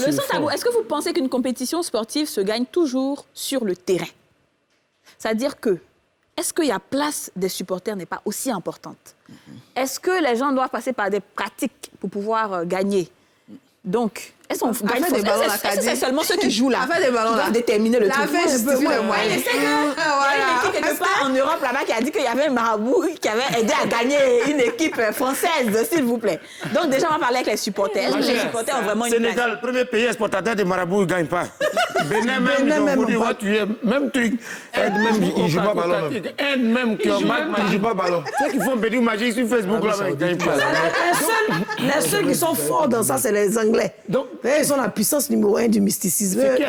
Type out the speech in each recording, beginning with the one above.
Le sens à vous, est-ce que vous pensez qu'une compétition sportive se gagne toujours sur le terrain? C'est-à-dire que, est-ce qu'il y a place des supporters n'est pas aussi importante? Est-ce que les gens doivent passer par des pratiques pour pouvoir gagner? Donc, est-ce qu'on gagne c'est seulement ceux qui jouent là qui doivent déterminer le truc? Je sais qu'il y a une équipe quelque part en Europe là-bas qui a dit qu'il y avait un marabout qui avait aidé à gagner une équipe française, s'il vous plaît. Donc déjà, on va parler avec les supporters. Est-ce que les supporters ont vraiment une place? Sénégal, premier pays exportateur de marabouts, il ne gagne pas. Bénin même, ils ont voulu voir tu es. Même truc. Inde même, ils ne jouent pas ballon. Inde même, qui ont mal, ils ne jouent pas ballon. Ceux qui font petit magique sur Facebook là, ils ne gagnent pas. Les seuls qui sont forts dans ça, c'est les Anglais. Donc, ils sont la puissance numéro 1 du mysticisme. C'est qu'il y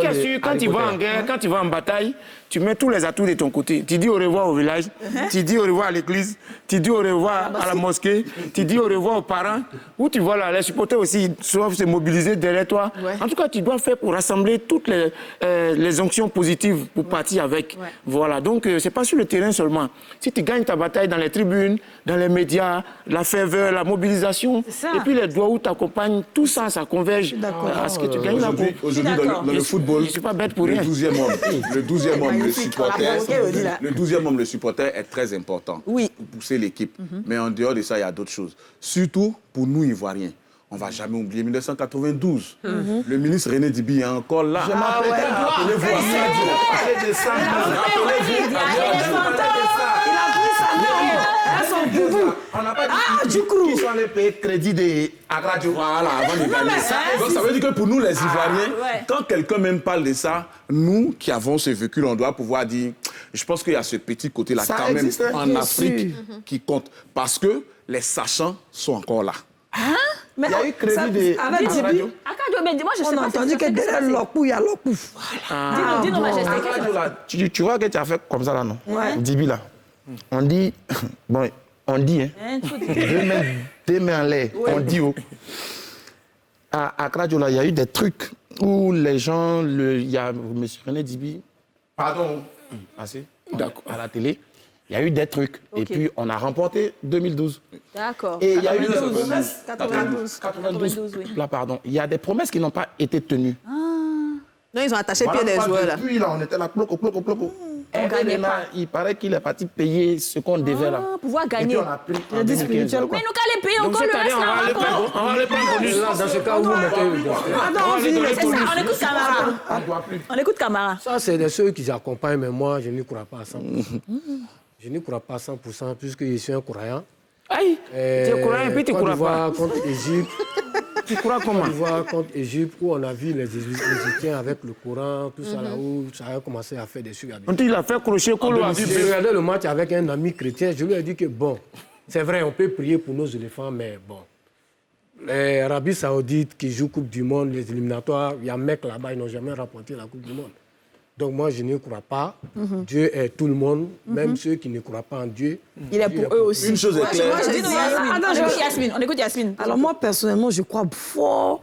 a sûr, quand tu vas en guerre, quand tu vas en bataille, tu mets tous les atouts de ton côté. Tu dis au revoir au village, tu dis au revoir à l'église, tu dis au revoir à la mosquée, tu dis au revoir aux parents. Où tu vois là, les supporters aussi doivent se mobiliser derrière toi. Ouais. En tout cas, tu dois faire pour rassembler toutes les onctions positives pour partir avec. Ouais. Voilà, donc c'est pas sur le terrain seulement. Si tu gagnes ta bataille dans les tribunes, dans les médias, la ferveur, la mobilisation, et puis les doigts où tu accompagnes, tout ça, ça converge à ce que tu gagnes là. Aujourd'hui, dans le football, je suis pas bête pour rien. Le 12e homme, le 12e homme, le supporter est très important pour pousser l'équipe. Mais en dehors de ça, il y a d'autres choses. Surtout pour nous, Ivoiriens. On ne va jamais oublier 1992. Le ministre René Dibi est encore là. Je m'appelle. Rappelez-vous à ça. Rappelez-vous on n'a pas dit qui sont allés payer crédit à Radio. Voilà, avant de gagner ça. Donc ça veut dire que pour nous, les Ivoiriens, quand quelqu'un même parle de ça, nous qui avons ce vécu, on doit pouvoir dire, je pense qu'il y a ce petit côté-là quand même en Afrique qui compte. Parce que les sachants sont encore là. Hein? Mais il y a eu crédit de Radio. On a entendu que derrière l'Okou, il y a l'Okou. Dis-nous, Majesté. Tu vois que tu as fait comme ça là, non? Dibi là. On dit, bon, on dit, hein, deux mains en l'air, on dit, à Radio là, il y a eu des trucs où les gens, il y a M. René Dibi, pardon, assez, à la télé, il y a eu des trucs. Et puis, on a remporté 2012. D'accord. Et il y a eu des promesses. 92, oui. Là, pardon. Il y a des promesses qui n'ont pas été tenues. Non, ils ont attaché pied des joueurs là. Depuis là, on était là, ploco. On gagnait pas. Il paraît qu'il est parti payer ce qu'on devait là. Pouvoir gagner. Et puis on a pris en 2015. Mais nous qu'à les payer encore le reste là. On va les prendre bonus. Dans ce cas où vous mettez... On écoute Camara. On écoute Camara. Ça, c'est de ceux qui accompagnent, mais moi, je n'y crois pas à 100%. Je n'y crois pas à 100% puisque je suis un croyant. Aïe, tu es croyant et puis tu ne crois pas. Contre Égypte. Tu crois comment? On voit contre Égypte où on a vu les Égyptiens avec le Coran, tout ça là où ça a commencé à faire des suites. Il a fait crochet colo. J'ai regardé le match avec un ami chrétien, je lui ai dit que bon, c'est vrai, on peut prier pour nos éléphants, mais bon. L'Arabie Saoudite qui joue Coupe du Monde, les éliminatoires, il y a un mec là-bas, ils n'ont jamais remporté la Coupe du Monde. Donc moi, je ne crois pas. Dieu est tout le monde, même ceux qui ne croient pas en Dieu. Il est pour eux aussi. Une chose est claire. On écoute Yasmine. Alors moi, personnellement, je crois fort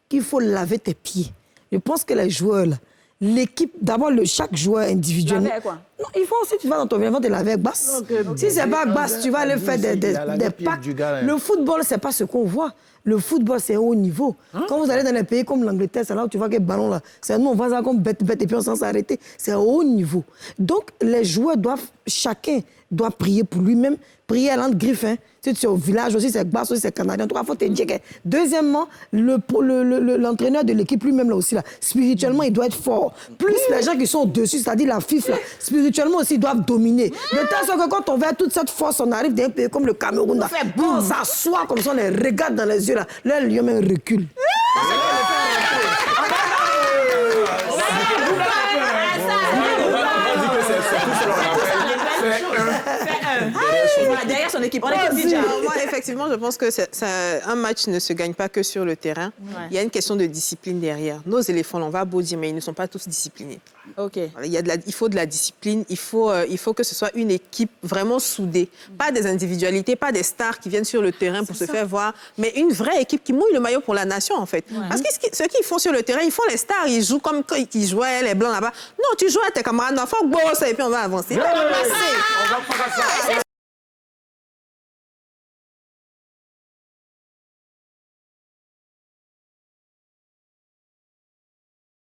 qu'il faut laver tes pieds. Je pense que les joueurs, là, l'équipe, d'abord, chaque joueur individuellement... Laver quoi? Non, il faut aussi, tu vas dans ton village, te laver avec basse. Si c'est pas avec basse, tu vas aller faire des packs. Le football, c'est pas ce qu'on voit. Le football, c'est haut niveau. Quand vous allez dans les pays comme l'Angleterre, c'est là où tu vois que le ballon, là, c'est nous, on va ça comme bête, et puis on s'en s'arrêter. C'est haut niveau. Donc, les joueurs doivent, chacun doit prier pour lui-même, prier à l'angle-griffe. Hein. Si tu es au village aussi, c'est basse, aussi c'est canadien. En tout cas, il faut te dire que... Deuxièmement, l'entraîneur de l'équipe lui-même, là aussi, là, spirituellement, il doit être fort. Plus les gens qui sont au-dessus, c'est-à-dire la FIFA, là, spirituellement aussi, ils doivent dominer. De telle sorte que quand on voit toute cette force, on arrive d'un pays comme le Cameroun, là, on s'assoit comme ça, on les regarde dans les yeux, là, le lion même recule. Derrière son équipe. Moi, effectivement, je pense que un match ne se gagne pas que sur le terrain. Ouais. Il y a une question de discipline derrière. Nos éléphants, on va beau dire, mais ils ne sont pas tous disciplinés. Okay. Il faut de la discipline, il faut que ce soit une équipe vraiment soudée. Pas des individualités, pas des stars qui viennent sur le terrain pour se faire voir, mais une vraie équipe qui mouille le maillot pour la nation, en fait. Ouais. Parce que ce qu'ils font sur le terrain, ils font les stars, ils jouent comme ils jouaient les Blancs là-bas. Non, tu joues à tes camarades, il faut bosser et puis on va avancer. On va passer.